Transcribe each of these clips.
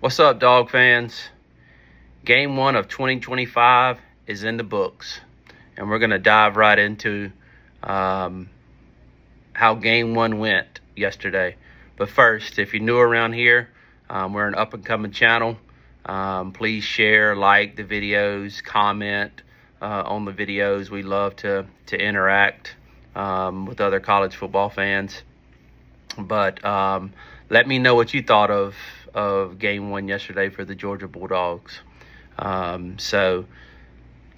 What's up, dog fans? Game 1 of 2025 is in the books, and we're going to dive right into how Game 1 went yesterday. But first, if you're new around here, we're an up-and-coming channel. Please share, like the videos, comment on the videos. We love to interact with other college football fans. But let me know what you thought of Game 1 yesterday for the Georgia Bulldogs. So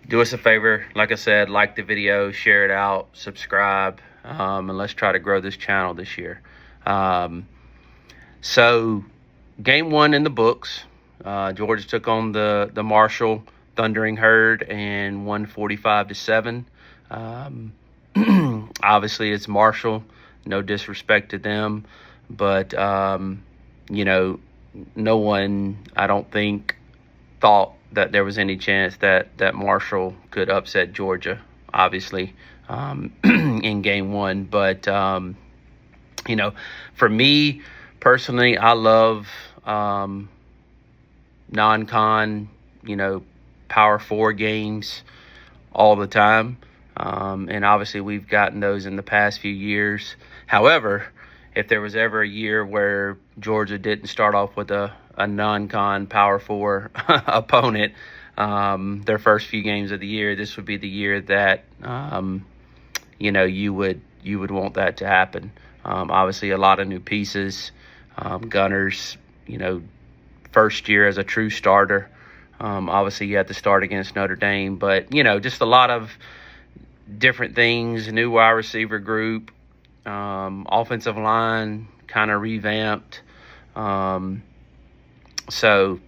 do us a favor, like I said, like the video, share it out, subscribe, and let's try to grow this channel this year. So Game 1 in the books. Georgia took on the Marshall Thundering Herd and won 45-7. Obviously, it's Marshall. No disrespect to them, but no one, I don't think, thought that there was any chance that Marshall could upset Georgia, obviously, in Game 1. But, for me personally, I love non-con, Power 4 games all the time. And obviously we've gotten those in the past few years. However, if there was ever a year where Georgia didn't start off with a non-con Power 4 opponent, their first few games of the year, this would be the year that, you would want that to happen. Obviously a lot of new pieces, Gunner's, first year as a true starter. Obviously you had to start against Notre Dame, but, just a lot of different things, new wide receiver group, offensive line kind of revamped. So,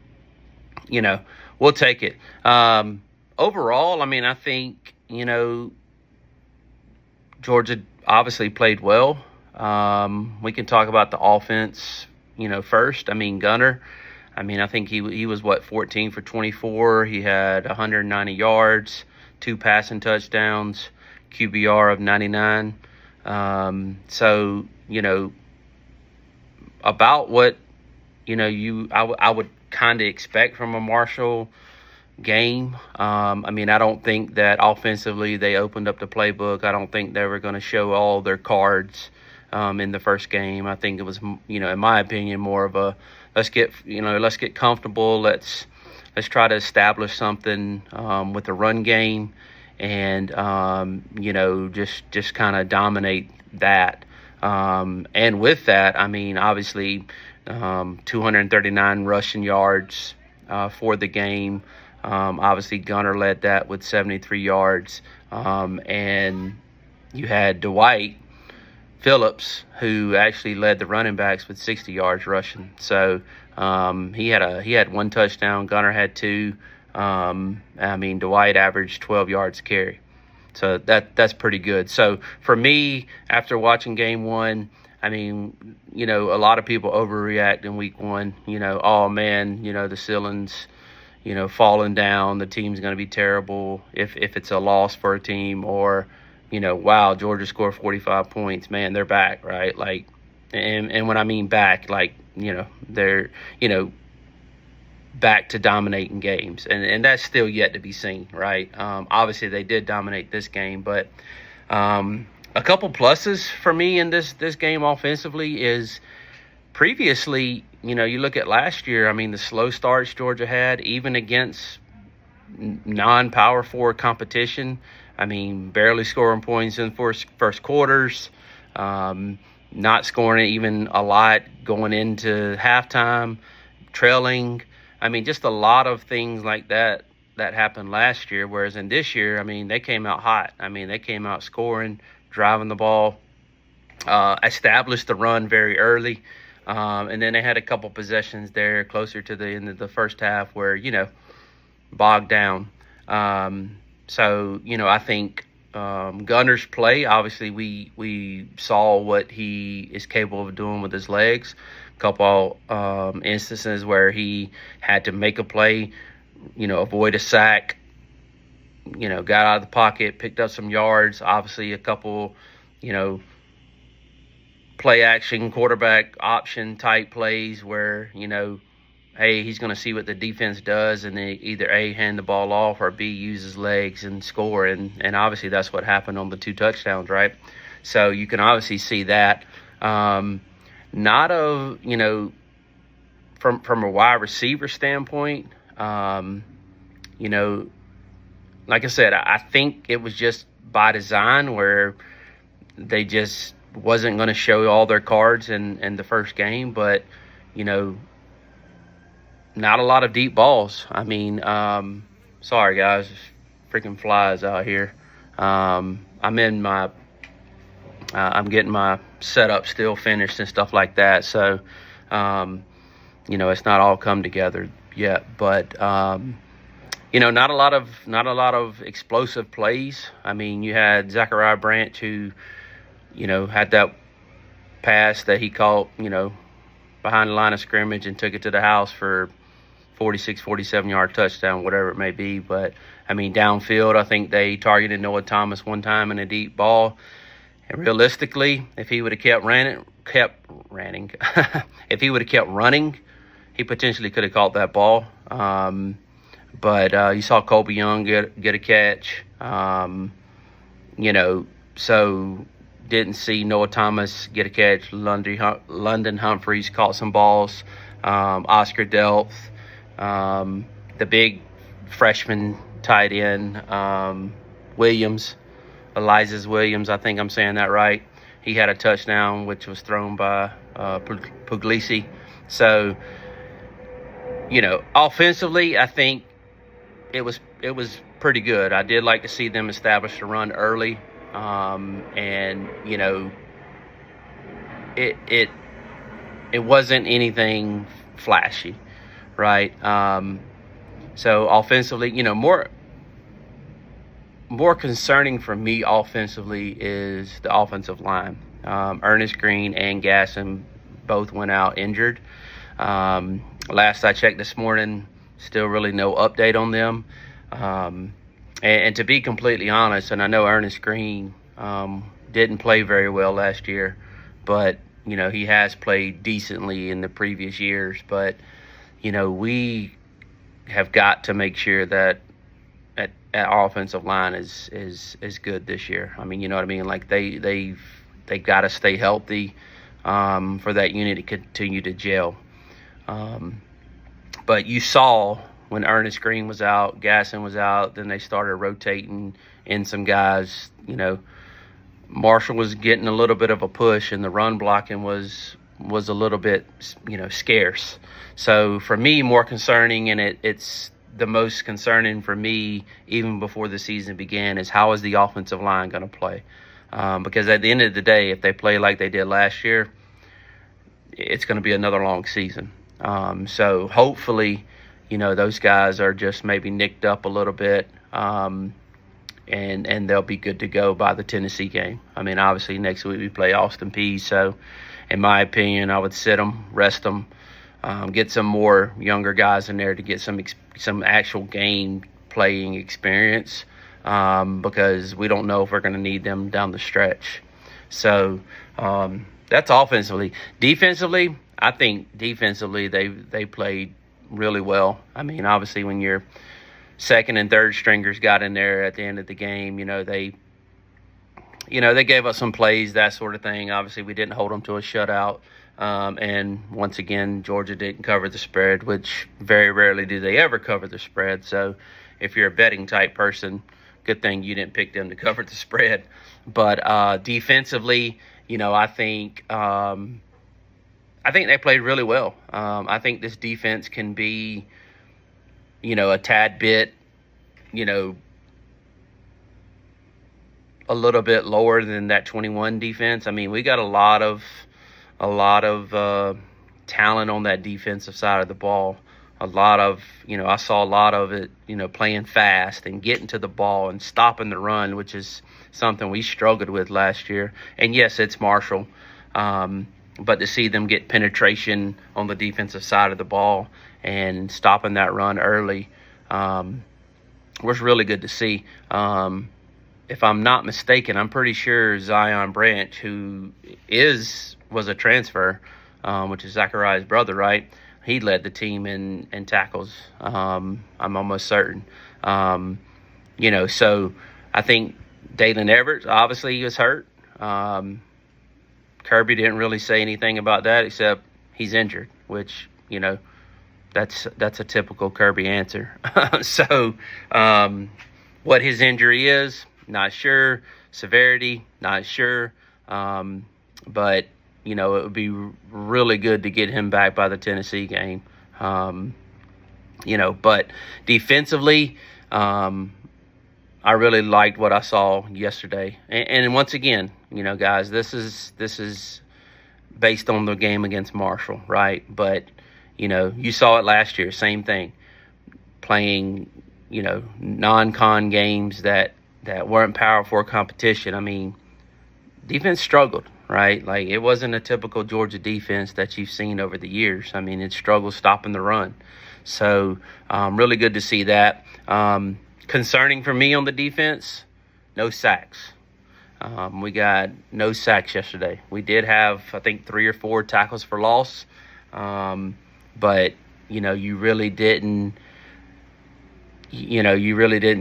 we'll take it. Overall, I think, Georgia obviously played well. We can talk about the offense, first. Gunner, I think he was, 14 for 24. He had 190 yards, 2 passing touchdowns, QBR of 99. So, about what, I would kind of expect from a Marshall game. I don't think that offensively they opened up the playbook. I don't think they were going to show all their cards in the first game. I think it was, in my opinion, more of a let's get comfortable. Let's try to establish something with the run game, and just kind of dominate that. And with that, obviously 239 rushing yards for the game. Obviously Gunner led that with 73 yards, and you had Dwight Phillips, who actually led the running backs with 60 yards rushing. So he had 1 touchdown. Gunner had 2. Dwight averaged 12 yards a carry. So that's pretty good. So for me, after watching Game 1, a lot of people overreact in Week 1. Oh man, the ceiling's, falling down. The team's going to be terrible if it's a loss for a team, or wow, Georgia scored 45 points. Man, they're back, right? Like, and when I mean back, like, they're, back to dominating games. And that's still yet to be seen, right? Obviously, they did dominate this game. But a couple pluses for me in this game offensively is previously, you look at last year, the slow starts Georgia had, even against non-Power 4 competition. Barely scoring points in first quarters, not scoring even a lot going into halftime, trailing. Just a lot of things like that happened last year, whereas in this year, they came out hot. They came out scoring, driving the ball, established the run very early, and then they had a couple possessions there closer to the end of the first half where, bogged down. So, I think Gunner's play, obviously we saw what he is capable of doing with his legs. A couple instances where he had to make a play, avoid a sack, got out of the pocket, picked up some yards. Obviously a couple, play action, quarterback option type plays where, hey, he's going to see what the defense does, and they either A, hand the ball off, or B, use his legs and score. And obviously that's what happened on the 2 touchdowns, right? So you can obviously see that. Not a, from a wide receiver standpoint, like I said, I think it was just by design where they just wasn't going to show all their cards in the first game, but, not a lot of deep balls. I mean, sorry guys, freaking flies out here. I'm getting my setup still finished and stuff like that. So, it's not all come together yet, but, not a lot of explosive plays. I mean, you had Zachariah Branch who, had that pass that he caught, behind the line of scrimmage and took it to the house for 46, 47-yard touchdown, whatever it may be. But, I mean, downfield, I think they targeted Noah Thomas one time in a deep ball. And realistically, if he would have kept running, if he would have kept running, he potentially could have caught that ball. But you saw Colby Young get a catch. So didn't see Noah Thomas get a catch. London Humphreys caught some balls. Oscar Delp, the big freshman tight end, Williams, I think I'm saying that right. He had a touchdown, which was thrown by Puglisi. So, offensively, I think it was pretty good. I did like to see them establish the run early, and it wasn't anything flashy, right? So offensively, more concerning for me offensively is the offensive line. Ernest Green and Gasson both went out injured. Last I checked this morning, still really no update on them. And to be completely honest, and I know Ernest Green didn't play very well last year, but, he has played decently in the previous years. But, we have got to make sure that our offensive line is good this year. I mean, you know what I mean? Like they've got to stay healthy for that unit to continue to gel. But you saw when Ernest Green was out, Gasson was out, then they started rotating in some guys. Marshall was getting a little bit of a push, and the run blocking was a little bit, scarce. So for me, more concerning, and it's the most concerning for me even before the season began, is how is the offensive line going to play? Because at the end of the day, if they play like they did last year, it's going to be another long season. So hopefully, those guys are just maybe nicked up a little bit, and they'll be good to go by the Tennessee game. I mean, obviously next week we play Austin Peay, so in my opinion, I would sit them, rest them, get some more younger guys in there to get some actual game playing experience, because we don't know if we're going to need them down the stretch. So that's offensively. Defensively, I think defensively they played really well. I mean, obviously when your second and third stringers got in there at the end of the game, they gave us some plays, that sort of thing. Obviously we didn't hold them to a shutout. And once again, Georgia didn't cover the spread, which very rarely do they ever cover the spread. So if you're a betting type person, good thing you didn't pick them to cover the spread. But defensively, I think they played really well. I think this defense can be, a tad bit, a little bit lower than that 21 defense. I mean, we got a lot of talent on that defensive side of the ball. A lot of, I saw a lot of it, playing fast and getting to the ball and stopping the run, which is something we struggled with last year. And yes, it's Marshall. But to see them get penetration on the defensive side of the ball and stopping that run early was really good to see. If I'm not mistaken, I'm pretty sure Zion Branch, who was a transfer, which is Zachariah's brother, right? he led the team in tackles. I'm almost certain. So I think Dalen Everett, obviously he was hurt. Kirby didn't really say anything about that except he's injured, which, that's a typical Kirby answer. So what his injury is, not sure. Severity, not sure. But, it would be really good to get him back by the Tennessee game. But defensively, I really liked what I saw yesterday. And once again, guys, this is based on the game against Marshall, right? But, you saw it last year, same thing. Playing, non-con games that weren't Power 4 competition. I mean, defense struggled, right? Like, it wasn't a typical Georgia defense that you've seen over the years. I mean, it struggled stopping the run. So, really good to see that. Concerning for me on the defense, no sacks. We got no sacks yesterday. We did have, I think, 3 or 4 tackles for loss. But, you really didn't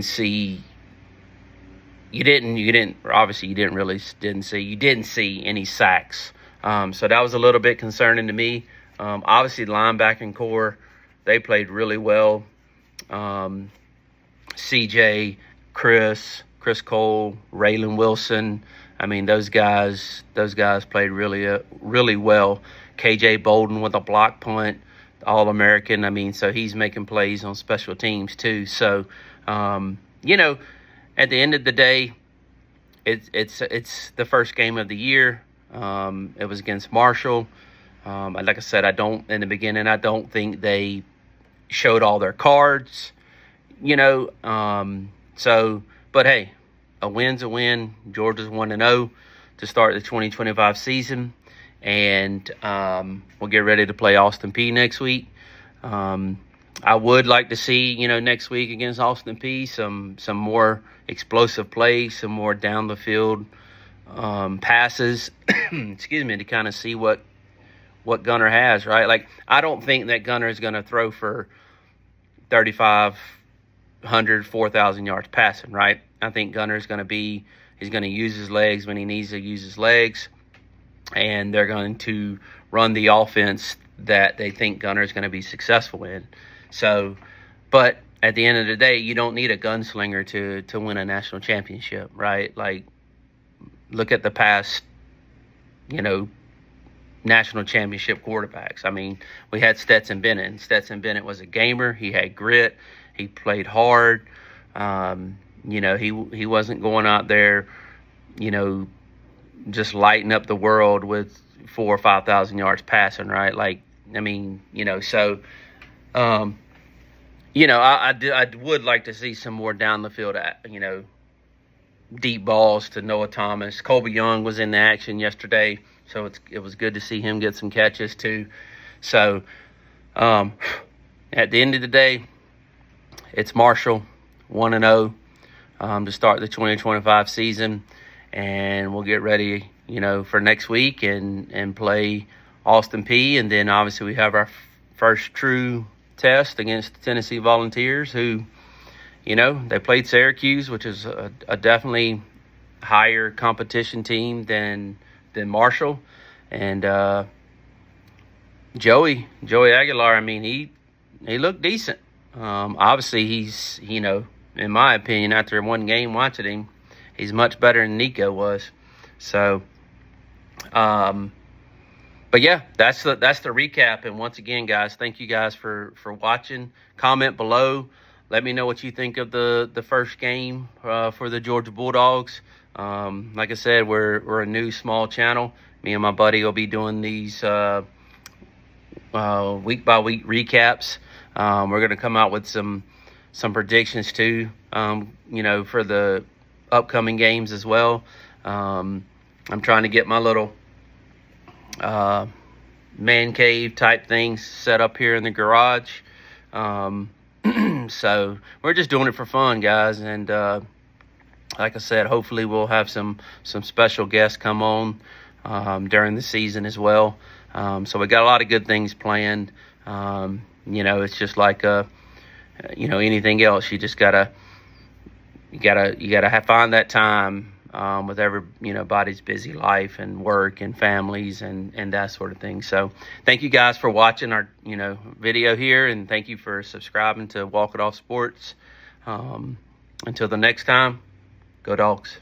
see, you didn't see any sacks. So that was a little bit concerning to me. Obviously the linebacking core, they played really well. CJ, Chris Cole, Raylan Wilson. I mean, those guys played really well. KJ Bolden with a block punt, All-American. I mean, so he's making plays on special teams too. So, at the end of the day, it's the first game of the year. It was against Marshall. Like I said, I don't think they showed all their cards. But hey, a win's a win. Georgia's 1-0 to start the 2025 season. And we'll get ready to play Austin Peay next week. I would like to see, next week against Austin Peay, some more explosive plays, some more down the field passes, to kind of see what Gunner has, right? Like, I don't think that Gunner is going to throw for 3,500, 4,000 yards passing, right? I think Gunner is going to he's going to use his legs when he needs to use his legs, and they're going to run the offense that they think Gunner is going to be successful in. So, but at the end of the day, you don't need a gunslinger to win a national championship, right? Like, look at the past, national championship quarterbacks. I mean, we had Stetson Bennett, and Stetson Bennett was a gamer. He had grit. He played hard. He wasn't going out there, just lighting up the world with 4,000 or 5,000 yards passing, right? Like, I mean, I would like to see some more down the field, deep balls to Noah Thomas. Colby Young was in the action yesterday, so it was good to see him get some catches too. So, at the end of the day, it's Marshall 1-0 to start the 2025 season, and we'll get ready, for next week and play Austin Peay, and then obviously we have our first true test against the Tennessee Volunteers, who, they played Syracuse, which is a definitely higher competition team than Marshall, and Joey Aguilar. I mean, he looked decent. Obviously, he's, in my opinion, after one game watching him, he's much better than Nico was. So, but yeah, that's the recap. And once again, guys, thank you guys for watching. Comment below. Let me know what you think of the first game for the Georgia Bulldogs. Like I said, we're a new small channel. Me and my buddy will be doing these week by week recaps. We're going to come out with some predictions too, for the upcoming games as well. I'm trying to get my little man cave type things set up here in the garage. So we're just doing it for fun, guys. And like I said, hopefully we'll have some special guests come on during the season as well. So we got a lot of good things planned You know, it's just like anything else. You just gotta find that time with everybody's busy life and work and families and that sort of thing. So thank you guys for watching our video here, and thank you for subscribing to Walk It Off Sports. Until the next time, go Dogs.